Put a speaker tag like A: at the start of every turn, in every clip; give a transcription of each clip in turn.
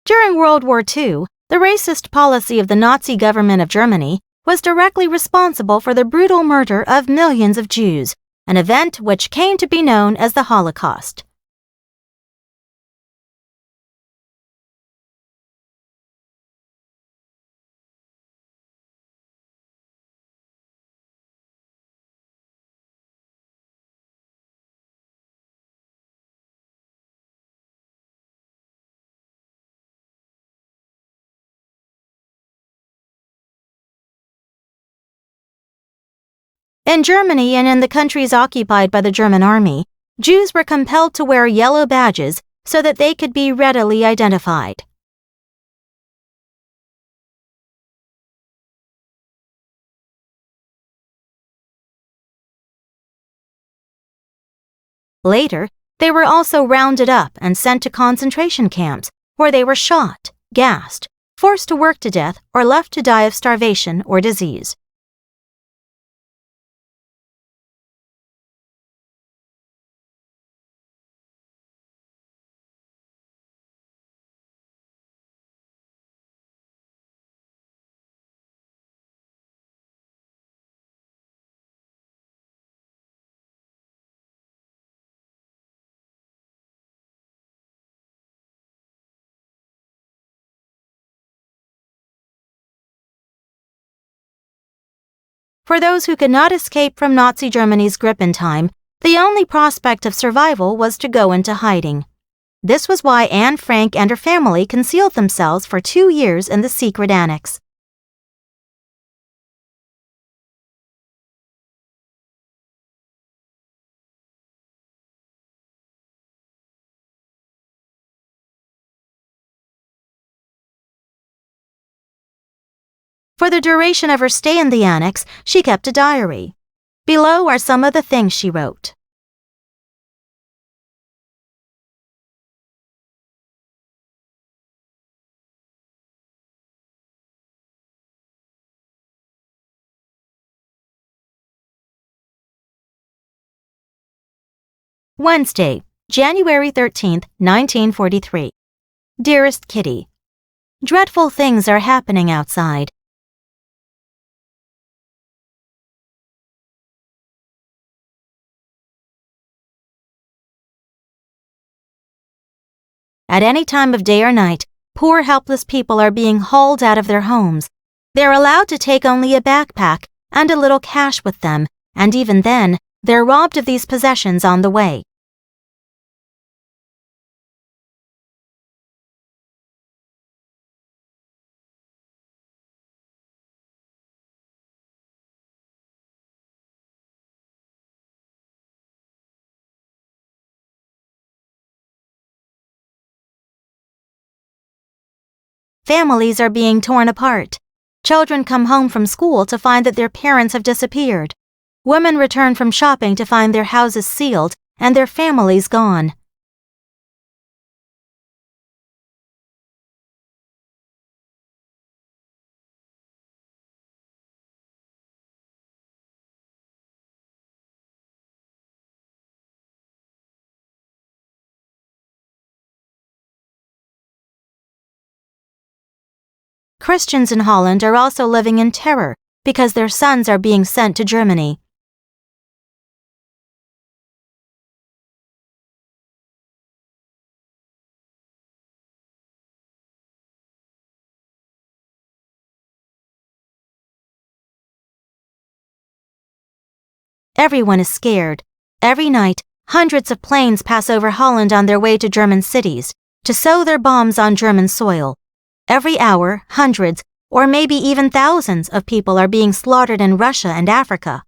A: During World War II, the racist policy of the Nazi government of Germany was directly responsible for the brutal murder of millions of Jews, an event which came to be known as the Holocaust. In Germany and in the countries occupied by the German army, Jews were compelled to wear yellow badges so that they could be readily identified. Later, they were also rounded up and sent to concentration camps, where they were shot, gassed, forced to work to death, or left to die of starvation or disease. For those who could not escape from Nazi Germany's grip in time, the only prospect of survival was to go into hiding. This was why Anne Frank and her family concealed themselves for 2 years in the secret annex. For the duration of her stay in the annex, she kept a diary. Below are some of the things she wrote. Wednesday, January 13, 1943. Dearest Kitty, dreadful things are happening outside. At any time of day or night, poor helpless people are being hauled out of their homes. They're allowed to take only a backpack and a little cash with them, and even then, they're robbed of these possessions on the way. Families are being torn apart. Children come home from school to find that their parents have disappeared. Women return from shopping to find their houses sealed and their families gone. Christians in Holland are also living in terror because their sons are being sent to Germany. Everyone is scared. Every night, hundreds of planes pass over Holland on their way to German cities to sow their bombs on German soil. Every hour, hundreds, or maybe even thousands of people are being slaughtered in Russia and Africa.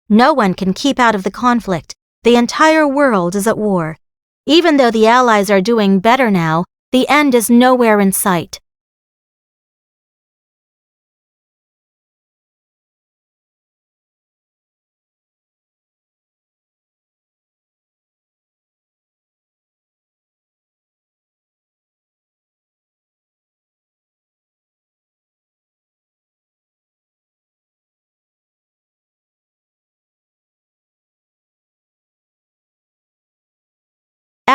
A: No one can keep out of the conflict. The entire world is at war. Even though the Allies are doing better now, the end is nowhere in sight.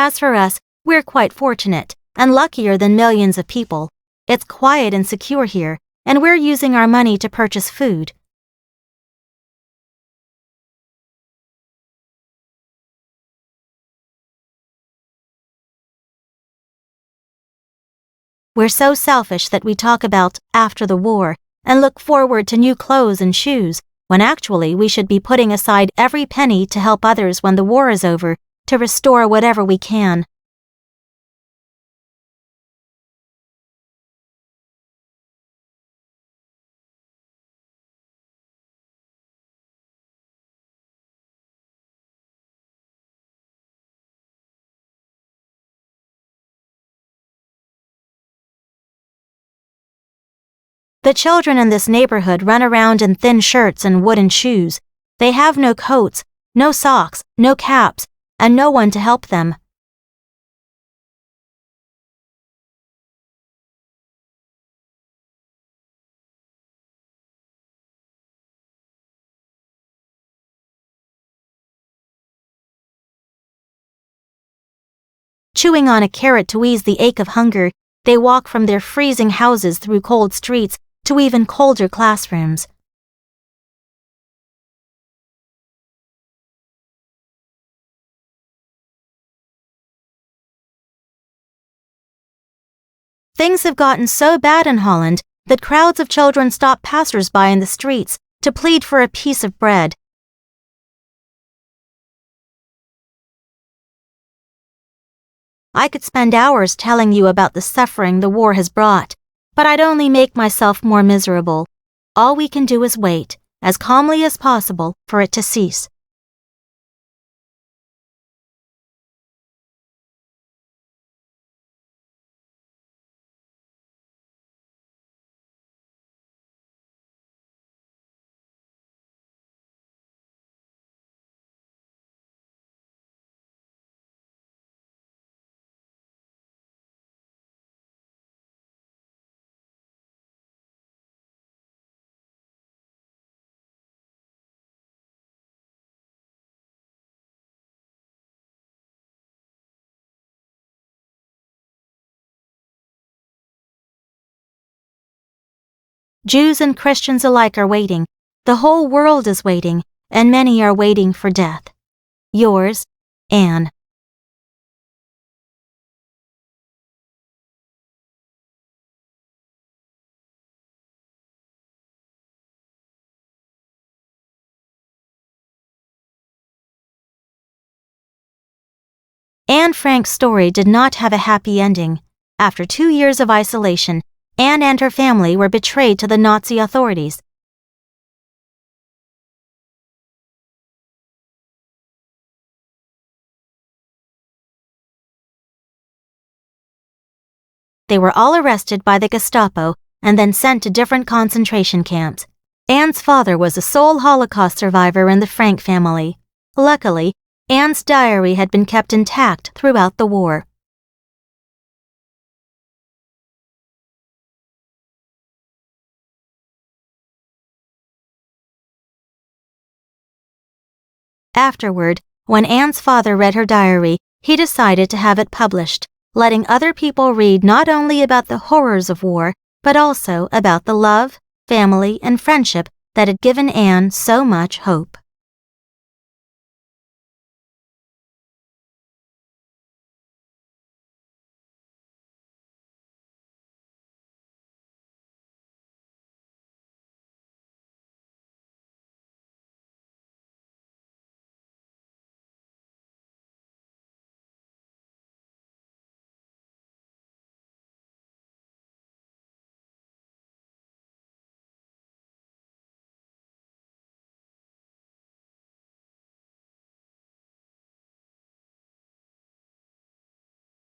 A: As for us, we're quite fortunate and luckier than millions of people. It's quiet and secure here, and we're using our money to purchase food. We're so selfish that we talk about after the war and look forward to new clothes and shoes, when actually we should be putting aside every penny to help others when the war is over, to restore whatever we can. The children in this neighborhood run around in thin shirts and wooden shoes. They have no coats, no socks, no caps, and no one to help them. Chewing on a carrot to ease the ache of hunger, they walk from their freezing houses through cold streets to even colder classrooms. Things have gotten so bad in Holland that crowds of children stop passers-by in the streets to plead for a piece of bread. I could spend hours telling you about the suffering the war has brought, but I'd only make myself more miserable. All we can do is wait, as calmly as possible, for it to cease. Jews and Christians alike are waiting. The whole world is waiting, and many are waiting for death. Yours, Anne. Anne Frank's story did not have a happy ending. After 2 years of isolation, Anne and her family were betrayed to the Nazi authorities. They were all arrested by the Gestapo and then sent to different concentration camps. Anne's father was the sole Holocaust survivor in the Frank family. Luckily, Anne's diary had been kept intact throughout the war. Afterward, when Anne's father read her diary, he decided to have it published, letting other people read not only about the horrors of war, but also about the love, family, and friendship that had given Anne so much hope.